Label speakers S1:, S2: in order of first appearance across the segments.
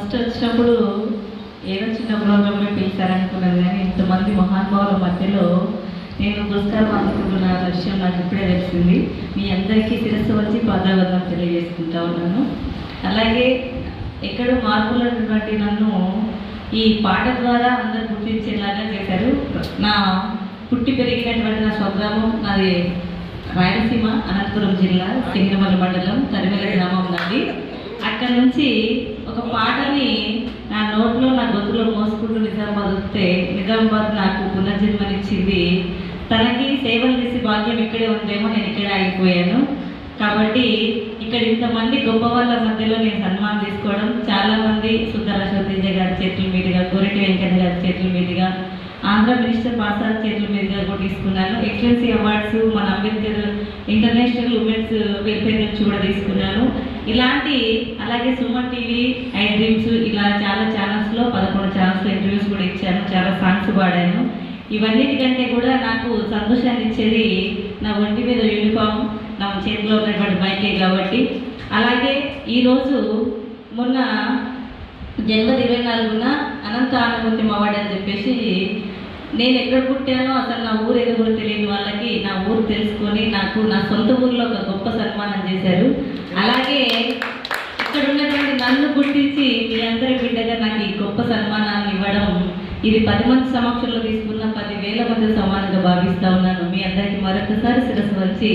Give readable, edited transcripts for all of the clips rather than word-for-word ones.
S1: First వచ్చినప్పుడు ఏదో చిన్న ప్రోగ్రాంలో పిలిచారనుకున్నాను, కానీ ఇంతమంది మహానుభావుల మధ్యలో నేను పురస్కారం అందుకుంటున్న విషయం నాకు ఇప్పుడే తెలిసింది. మీ అందరికీ శిరస్సు వచ్చి పాదాబంధం తెలియజేసుకుంటా ఉన్నాను. అలాగే ఎక్కడో మార్పులటువంటి నన్ను ఈ పాట ద్వారా అందరూ గుర్తించేలాగా చేశారు. నా పుట్టి పెరిగినటువంటి నా స్వగ్రామం నాది రాయలసీమ, అనంతపురం జిల్లా, సింగనమల మండలం, తరిమెల గ్రామం నాది. అక్కడ నుంచి ఒక పాటని నా నోట్లో నా గొంతులో మోసుకుంటూ నిజామాబాద్ వస్తే, నిజామాబాద్ నాకు పునర్జన్మనిచ్చింది. తనకి సేవలు చేసే భాగ్యం ఇక్కడే ఉందేమో, నేను ఇక్కడే ఆగిపోయాను. కాబట్టి ఇక్కడ ఇంతమంది గొప్ప వాళ్ళ మధ్యలో నేను సన్మానం తీసుకోవడం, చాలామంది సుందర అశ్వతేజ గారి చేతుల మీదుగా, గోరెటి వెంకన్న గారి చేతుల మీదుగా, ఆంధ్ర మినిస్టర్ పాసాద్ చేతుల మీదుగా కూడా తీసుకున్నాను. ఎక్సలెన్సీ అవార్డ్స్ మన అంబేద్కర్ ఇంటర్నేషనల్ ఉమెన్స్ వెల్ఫేర్ నుంచి కూడా తీసుకున్నాను. ఇలాంటి అలాగే సుమన్ టీవీ, ఐ డ్రీమ్స్, ఇలా చాలా ఛానల్స్లో 11 ఛానల్స్లో ఇంటర్వ్యూస్ కూడా ఇచ్చాను, చాలా సాంగ్స్ పాడాను. ఇవన్నిటికంటే కూడా నాకు సంతోషాన్ని ఇచ్చేది నా ఒంటి మీద యూనిఫామ్, నా చేతిలో ఉన్నటువంటి మైకే కాబట్టి. అలాగే ఈరోజు మొన్న జనవరి 24న అనంత ఆనందమూర్తి అవార్డు అని చెప్పేసి, నేను ఎక్కడ పుట్టానో అసలు నా ఊరు ఏదో కూడా తెలియని వాళ్ళకి నా ఊరు తెలుసుకొని నాకు నా సొంత ఊరిలో ఒక గొప్ప సన్మానం చేశారు. అలాగే ఇక్కడ ఉన్నటువంటి నన్ను గుర్తించి మీ అందరి బిడ్డగా నాకు ఈ గొప్ప సన్మానాన్ని ఇవ్వడం, ఇది 10 మంది సమక్షంలో తీసుకున్న 10,000 మంది సమానంగా భావిస్తూ ఉన్నాను. మీ అందరికీ మరొకసారి శిరస్సు వచ్చి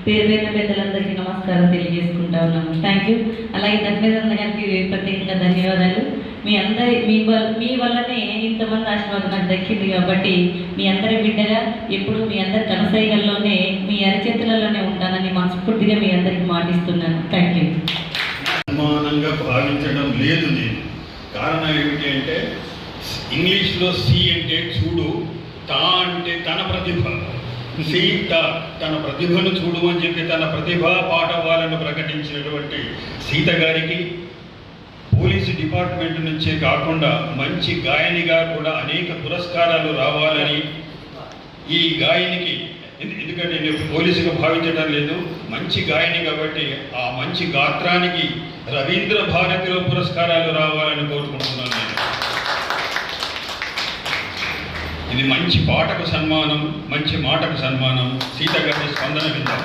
S1: పేరు పెద్దలందరికీ నమస్కారం తెలియజేసుకుంటా ఉన్నాను. Thank you. అలాగే ధర్మేంద్ర గారికి ప్రత్యేకంగా ధన్యవాదాలు. మీ వల్లనే ఇంతమంది ఆశీర్వాదం నాకు దక్కింది. కాబట్టి మీ అందరి బిడ్డగా ఎప్పుడు మీ అందరి కనసైగల్లోనే, మీ అరచేతులలోనే ఉంటానని మనస్ఫూర్తిగా మీ అందరికీ మాటిస్తున్నాను. Thank you.
S2: సమానంగా భావించడం లేదు నేను. కారణం ఏమిటి అంటే, ఇంగ్లీష్లో సి అంటే చూడు, తా అంటే తన ప్రతిభ, సీత తన ప్రతిభను చూడు అని చెప్పి తన ప్రతిభా పాఠవాలను ప్రకటించినటువంటి సీత గారికి పోలీసు డిపార్ట్మెంట్ నుంచే కాకుండా మంచి గాయనిగా కూడా అనేక పురస్కారాలు రావాలని, ఈ గాయనికి ఎందుకంటే నేను పోలీసుగా భావించడం లేదు, మంచి గాయని కాబట్టి ఆ మంచి గాత్రానికి రవీంద్ర భారతిలో పురస్కారాలు రావాలని కోరుకుంటున్నాను నేను. ఇది మంచి పాటకు సన్మానం, మంచి మాటకు సన్మానం. సీత గారి స్పందన విందాం.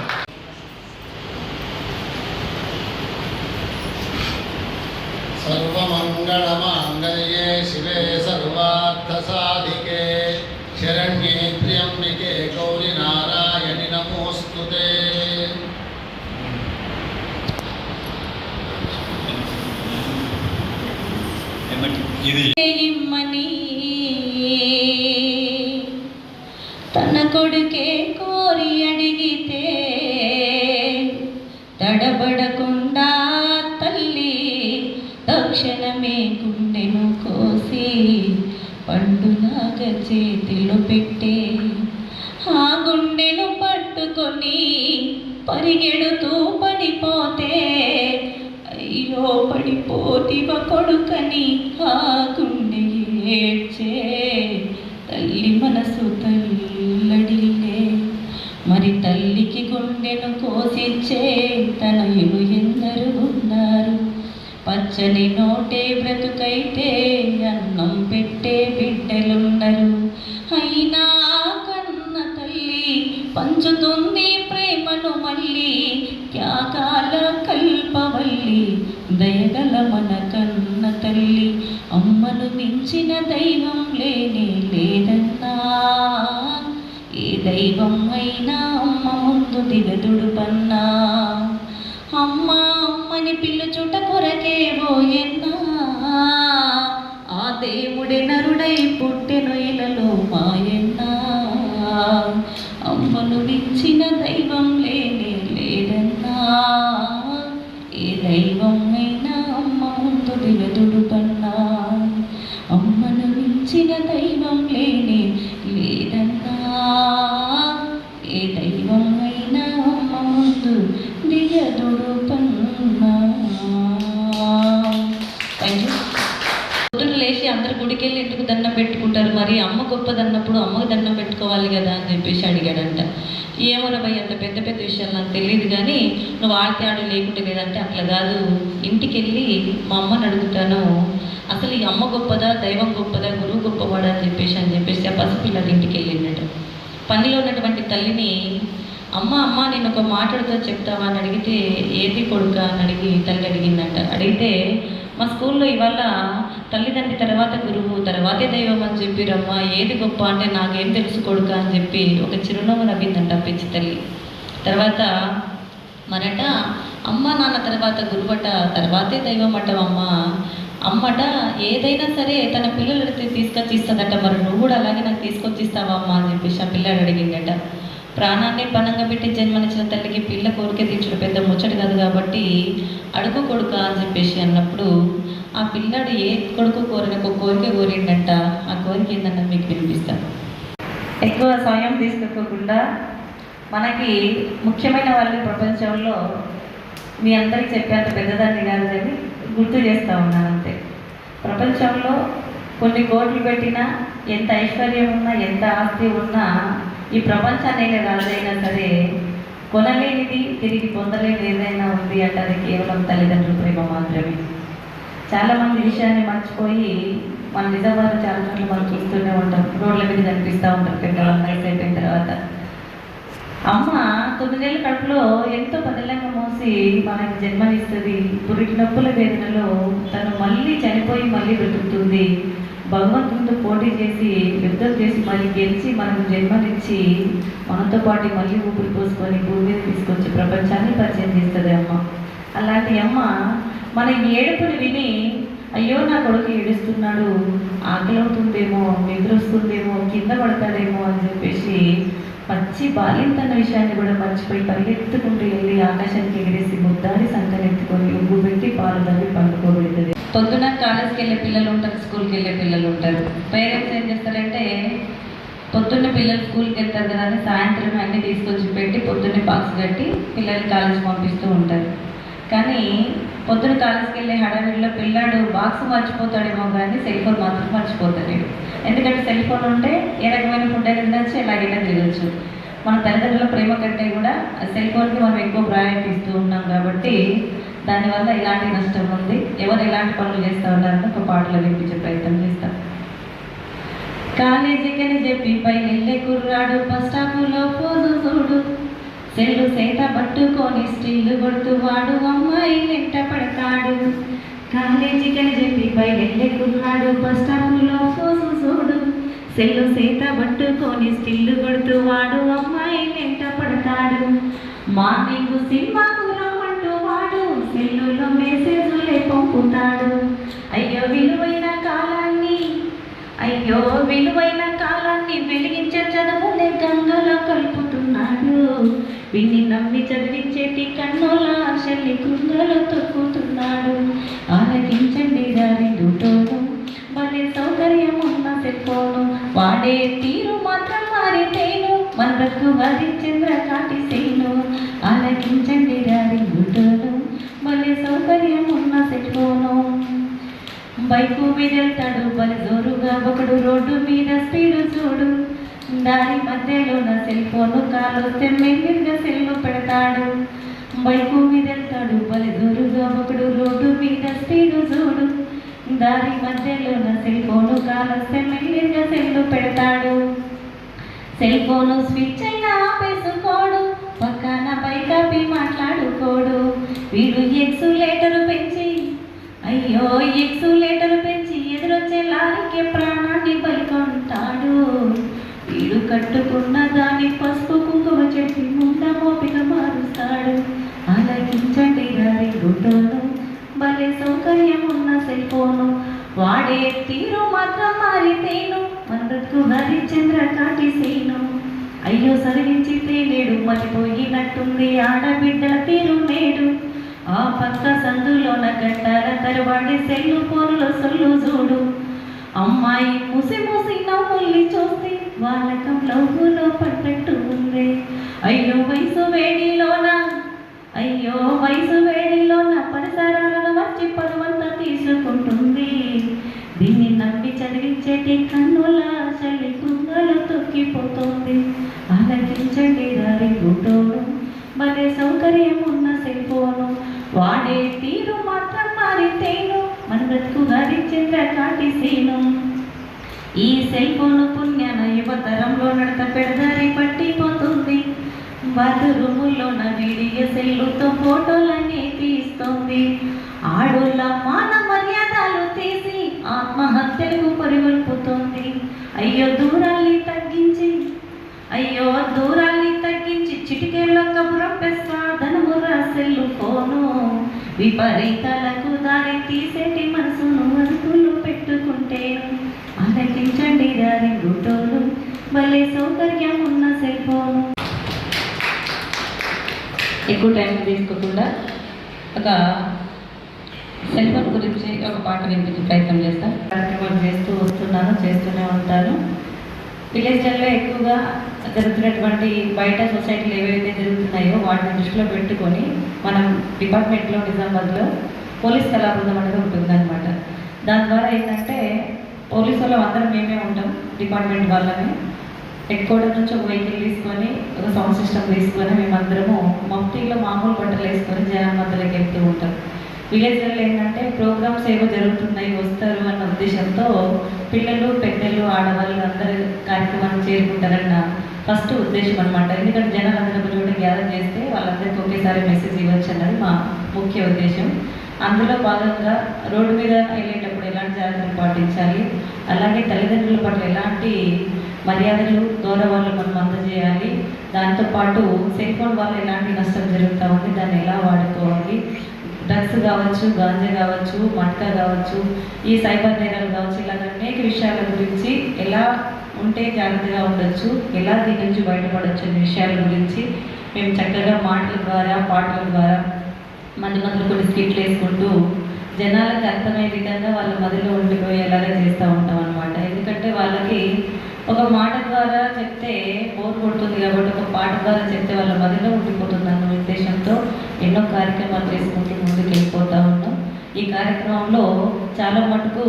S3: సర్వమంగళమాంగళ్యే శివే సర్వార్థసాధికే శరణ్యే త్ర్యంబికే గౌరి నారాయణి నమోస్తుతే.
S1: తన కొడుకే కోరి అడిగితే తడబడకుండా తల్లి తక్షణమే గుండెను కోసి పండులాగా చేతిలో పెట్టే, ఆ గుండెను పట్టుకొని పరిగెడుతూ పడిపోతే, అయ్యో పడిపోతివ కొడుకని ఆ గుండె ఏడ్చే, తల్లి మనసు తల్లడిల్లే. మరి తల్లికి గుండెను కోసిచ్చే తనయులు ఎందరు ఉన్నారు. పచ్చని నోటే బ్రతుకైతే అన్నం పెట్టే బిడ్డలున్నారు. అయినా కన్న తల్లి పంచుతుంది ప్రేమను మళ్ళీ, త్యాగాల కల్పవల్లి దయగల మన కన్న తల్లి. అమ్మను మించిన దైవం లేనే లేదన్నా, ఏ దైవం అయినా అమ్మ ముందు దిగదుడు పన్నా. అమ్మ అమ్మని పిలుచుట కొరకే పోయన్నా, ఆ దేవుడే నరుడై పుట్టెను ఇలలో మాయన్నా. అమ్మను మించిన దైవం లేనే లేదన్నా, ఏ దైవం అయినా అమ్మ ముందు దిగదుడు పన్నా. అమ్మను మించిన దైవం లేనే లేదన్నా, ఏ దైవం అయినా అమ్మ ముందు దిగదుడు పన్నా. పొద్దున లేచి అందరు గుడికి వెళ్ళి ఇంటికి దండం పెట్టుకుంటారు, మరి అమ్మ గొప్పదన్నప్పుడు అమ్మకు దండం పెట్టుకోవాలి కదా అని చెప్పేసి అడిగాడంట. ఏమోరా భయ్, అంత పెద్ద పెద్ద విషయాలు నాకు తెలియదు, కానీ నువ్వు ఆడితే ఆడు లేకుంటే లేదంటే అట్లా కాదు, ఇంటికి వెళ్ళి మా అమ్మని అడుగుతాను, అసలు ఈ అమ్మ గొప్పదా, దైవం గొప్పదా, గురువు గొప్పవాడా అని చెప్పేసి ఆ పసిపిల్లడి ఇంటికి వెళ్ళిండట. పనిలో ఉన్నటువంటి తల్లిని, అమ్మ నేను ఒక మాట్లాడుతూ చెప్తావా అని అడిగితే, ఏది కొడుక అని అడిగి తల్లి అడిగిందంట. అడిగితే, మా స్కూల్లో ఇవాళ తల్లిదండ్రి తర్వాత గురువు తర్వాతే దైవం అని చెప్పిరమ్మా, ఏది గొప్ప అంటే నాకేం తెలుసు కొడుక అని చెప్పి ఒక చిరునవ్వు నవ్విందంట పిచ్చి తల్లి. తర్వాత మరట అమ్మ నాన్న తర్వాత గురువట, తర్వాతే దైవం అమ్మట ఏదైనా సరే తన పిల్లలు అడిగితే తీసుకొచ్చి ఇస్తుందట, మరి నువ్వు కూడా అలాగే నాకు తీసుకొచ్చి ఇస్తావా అమ్మ అని చెప్పేసి ఆ పిల్లాడు అడిగిందట. ప్రాణాన్ని పనంగా పెట్టి జన్మనిచ్చిన తల్లికి పిల్ల కోరిక తీర్చడం పెద్ద ముచ్చట కాదు కాబట్టి అడుగు కొడుక అని చెప్పేసి అన్నప్పుడు ఆ పిల్లాడు ఏ కొడుకు కోరిన ఒక కోరిక కోరిండంట. ఆ కోరిక ఏంటన్నా మీకు వినిపిస్తాను. ఎక్కువ సమయం తీసుకోకుండా మనకి ముఖ్యమైన వాళ్ళు ప్రపంచంలో మీ అందరికీ చెప్పేంత పెద్దదాన్ని కాదు కానీ గుర్తు చేస్తూ ఉన్నాను అంతే. ప్రపంచంలో కొన్ని కోట్లు పెట్టినా, ఎంత ఐశ్వర్యం ఉన్నా, ఎంత ఆస్తి ఉన్నా, ఈ ప్రపంచాన్ని రాజైనా సరే కొనలేనిది తిరిగి పొందలేని ఏదైనా ఉంది అంటే అది కేవలం తల్లిదండ్రుల ప్రేమ మాత్రమే. చాలామంది విషయాన్ని మర్చిపోయి మన నిజవారు చాలా చోట్ల మనం చూస్తూనే ఉంటాం, రోడ్ల మీద కనిపిస్తూ ఉంటారు పెద్దవాళ్ళు వయసు అయిపోయిన తర్వాత. అమ్మ 9 నెలల కడుపులో ఎంతో పదిలంగా మోసి మనకి జన్మనిస్తుంది. పురిటి నొప్పుల వేదనలో తను మళ్ళీ చనిపోయి మళ్ళీ బ్రతుకుతుంది. భగవంతుడితో పోటీ చేసి యుద్ధం చేసి మళ్ళీ గెలిచి మనకు జన్మనిచ్చి మనతో పాటు మళ్ళీ ఊపిరి పోసుకొని భూమి మీద తీసుకొచ్చి ప్రపంచాన్ని పరిచయం చేస్తుంది అమ్మ. అలాంటి అమ్మ మన ఏడుపుని విని, అయ్యో నా కొడుకు ఏడుస్తున్నాడు, ఆకలి అవుతుందేమో, నిద్ర వస్తుందేమో, కింద పడతాడేమో అని చెప్పేసి పచ్చి బాలింతన్న విషయాన్ని కూడా మర్చిపోయి పరిగెత్తుకుంటూ వెళ్ళి ఆకాశానికి ఎగిరేసి ముద్దాడి సంకనెత్తుకొని ఉగ్గు పెట్టి పాలు తవ్వి పండుకోబెడుతుంది. పొద్దున కాలేజ్కి వెళ్ళే పిల్లలు ఉంటారు, స్కూల్కి వెళ్ళే పిల్లలు ఉంటారు. పేరెంట్స్ ఏం చేస్తారంటే పొద్దున్న పిల్లలు స్కూల్కి వెళ్తారు కదా అని సాయంత్రం అన్నీ తీసుకొచ్చి పెట్టి పొద్దున్నే బాక్స్ కట్టి పిల్లల్ని కాలేజ్ పంపిస్తూ ఉంటారు. కానీ పొద్దున కాలేజ్కి వెళ్ళే హడావిడిలో పిల్లాడు బాక్స్ మర్చిపోతాడేమో కానీ సెల్ ఫోన్ మాత్రం మర్చిపోతాడు. ఎందుకంటే సెల్ ఫోన్ ఉంటే ఏ రకమైన ఫుడ్ అయినా తినచ్చు, ఎలాగైనా తినచ్చు. మన తల్లిదండ్రుల ప్రేమ కంటే కూడా సెల్ ఫోన్కి మనం ఎక్కువ ప్రాధాన్యత ఇస్తూ ఉన్నాం కాబట్టి దానివల్ల ఇలాంటి నష్టం ఉంది. ఎవరు ఎలాంటి పనులు చేస్తూ ఉన్నారని ఒక పాటలో వినిపించే ప్రయత్నం చేస్తాం. కాలేజీకని చెప్పి పై వెళ్ళే కుర్రాడు బస్ స్టాపులో పోజు చూడు, సెల్లు సేత పట్టుకొని స్టిల్లు కొడుతూ వాడు అమ్మాయి వెంట పడతాడు. కాలేజీకని చెప్పి పై వెళ్ళే కుర్రాడు బస్ స్టాపులో పోజు చూడు, సెల్లు సేత పట్టుకొని స్టిల్లు కొడుతూ వాడు అమ్మాయి వెంట పడతాడు. మార్నింగ్ సినిమాకు రమ్మంటూ వాడు సెల్లులో మెసేజులే పంపుతాడు. అయ్యో విలువైన కాలాన్ని వెలిగించే చదువులే గంగలో కలుపుతున్నాడు. విని నమ్మి చదివించేటి కన్నుల ఆశల్ని కృంగలో తొక్కుతున్నాడు. ఆలకించండి దారి దుటోను, భలే సౌకర్యం ఉన్న సెల్ఫోను, వాడే తీరు మాత్రం మారితేను మనకు హరిచంద్ర కాటి సేను. ఆలకించండి దారి దుటోను, భలే సౌకర్యం ఉన్న సెల్ఫోను. బైకు మీద వెళ్తాడు బలి జోరుగా ఒకడు, రోడ్డు మీద స్పీడు చూడు, దారి మధ్యలో నా సెల్ ఫోను కాలొస్తే మెల్లిగా సెల్లు పెడతాడు. బైకు మీద వెళ్తాడు బలి జోరుగా ఒకడు, రోడ్డు మీద స్పీడు చూడు, దారి మధ్యలో నా సెల్ ఫోను కాలొస్తే మెల్లిగా సెల్లు పెడతాడు. సెల్ ఫోను స్విచ్ అయినా ఆపేసుకోడు, పక్కన బైకాపి మాట్లాడుకోడు. వీడు ఎక్సులేటరు పెంచి ఎదురొచ్చే లారీకే ప్రాణాన్ని బలికొంటాడు. వీడు కట్టుకున్న దాన్ని పసుపు కుంకుమ చెట్టి ముంద మోపిక మారుస్తాడు. ఆలకించండి గారి గుడ్డోను, భలే సౌకర్యం ఉన్న సెల్ ఫోను, వాడే తీరు మాత్రం మారితేను మనకు హరిచంద్ర కాటి సేను. అయ్యో సరిగించితే నేడు మర్చిపోయినట్టుంది ఆడబిడ్డల తీరు నేడు. ఆ పక్క సందులోన గంటల తరబడి సెల్లు ఫోనులో సొల్లు చూడు. అమ్మాయి ముసి నవ్వుల్ని చూస్తే వాళ్ళకం లవ్వులో పడ్డట్టు ఉంది. అయ్యో వయసు వేడిలోన పరిసరాలను వచ్చి పరువంతా తీసుకుంటుంది. దీన్ని నమ్మి చదివించే అయితే కన్నుల చలి కుంగలు తొక్కిపోతుంది. ఆలకించండి దారి గుటోను, భలే సౌకర్యం ఉన్న సెల్ ఫోను, వాడే తీరు మాత్రం మారితేను, మన బ్రతుకు గారి చంద్ర కాటి సీను. ఈ సెల్ ఫోన్ పుణ్యాన యువతరంలో నడత పెడదారి పట్టిపోతుంది. బాత్రూములోన వీడియో సెల్లుతో ఫోటోలన్నీ తీస్తుంది. ఆడోళ్ళ మాన మర్యాదలు తీసి ఆత్మహత్యలకు పరిగొల్పుతోంది. అయ్యో దూరాల్ని తగ్గించి చిటికేళ్ళ కబురొప్పెస్తా ధనమురా సెల్లు ఫోను. విపరీతాలకు దారి తీసేటి మనసును అదుపులో పెట్టుకుంటేను. ఆలకించండి దారి గుటోలు, భలే సౌకర్యం ఉన్న సెల్ ఫోను. ఎక్కువ టైం తీసుకోకుండా ఒక సెల్ ఫోన్ గురించి ఒక పాట వినిపించే ప్రయత్నం చేస్తాను. కార్యక్రమాలు చేస్తూనే ఉంటాను. విలేజ్లలో ఎక్కువగా జరుగుతున్నటువంటి బయట సొసైటీలు ఏవైతే జరుగుతున్నాయో వాటిని దృష్టిలో పెట్టుకొని మనం డిపార్ట్మెంట్లో నిజామాబాద్లో పోలీస్ కళాబృందం అనేది ఉంటుందన్నమాట. దాని ద్వారా ఏంటంటే పోలీసు వాళ్ళు అందరం మేమే ఉంటాం, డిపార్ట్మెంట్ వాళ్ళని. హెడ్ క్వార్టర్ నుంచి ఒక వెహికల్ తీసుకొని ఒక సౌండ్ సిస్టమ్ తీసుకొని మేమందరము మఫ్టీలో మామూలు బట్టలు వేసుకొని జనాల మధ్యలోకి వెళ్తూ ఉంటాం. విలేజ్లలో ఏంటంటే ప్రోగ్రామ్స్ ఏవో జరుగుతున్నాయి వస్తారు అన్న ఉద్దేశంతో పిల్లలు పెద్దలు ఆడవాళ్ళు అందరూ కార్యక్రమాన్ని చేరుకుంటారన్న ఫస్ట్ ఉద్దేశం అనమాట. ఎందుకంటే జనాలు అందరూ ఒక చోట గ్యాదర్ చేస్తే వాళ్ళందరికీ ఒకేసారి మెసేజ్ ఇవ్వచ్చు అన్నది మా ముఖ్య ఉద్దేశం. అందులో భాగంగా రోడ్డు మీద వెళ్ళేటప్పుడు ఎలాంటి జాగ్రత్తలు పాటించాలి, అలాగే తల్లిదండ్రుల పట్ల ఎలాంటి మర్యాదలు గౌరవాలు మనం అందజేయాలి, దాంతోపాటు సెల్ ఫోన్ వల్ల ఎలాంటి నష్టం జరుగుతూ ఉంది, దాన్ని ఎలా వాడుకోవాలి, డ్రగ్స్ కావచ్చు, గాంజా కావచ్చు, మట్కా కావచ్చు, ఈ సైబర్ నేరాలు కావచ్చు, ఇలాగ అనేక విషయాల గురించి ఎలా ఉంటే జాగ్రత్తగా ఉండొచ్చు, ఎలా దీని నుంచి బయటపడవచ్చు అనే విషయాల గురించి మేము చక్కగా మాటల ద్వారా పాటల ద్వారా మధ్యలో కొన్ని స్కిట్లు వేసుకుంటూ జనాలకు అర్థమయ్యే విధంగా వాళ్ళ మదిలో ఉండిపోయేలాగా చేస్తూ ఉంటాం అనమాట. ఎందుకంటే వాళ్ళకి ఒక మాట ద్వారా చెప్తే బోర్ కొడుతుంది కాబట్టి ఒక పాట ద్వారా చెప్తే వాళ్ళ మదిలో ఉండిపోతుంది అన్న ఉద్దేశంతో ఎన్నో కార్యక్రమాలు చేసుకుంటూ ముందుకు వెళ్ళిపోతూ ఉన్నాం. ఈ కార్యక్రమంలో చాలా మటుకు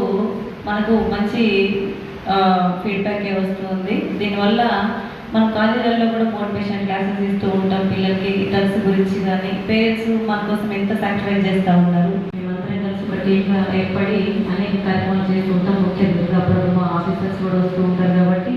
S1: మనకు మంచి ఫీడ్బ్యాకే వస్తుంది. దీనివల్ల మన కాలేజీలలో కూడా మోటివేషన్ క్లాసెస్ ఇస్తూ ఉంటాం పిల్లలకి, డ్రగ్స్ గురించి కానీ. పేరెంట్స్ మన కోసం ఎంత సాక్రిఫైస్ చేస్తూ ఉన్నారు. మేమందరం కలిసి ఒక టీమ్గా ఏర్పడి అనేక కార్యక్రమాలు చేస్తూ ఉంటాం. ముఖ్య దుర్గా ప్రభుత్వ ఆఫీసర్స్ కూడా వస్తూ ఉంటారు కాబట్టి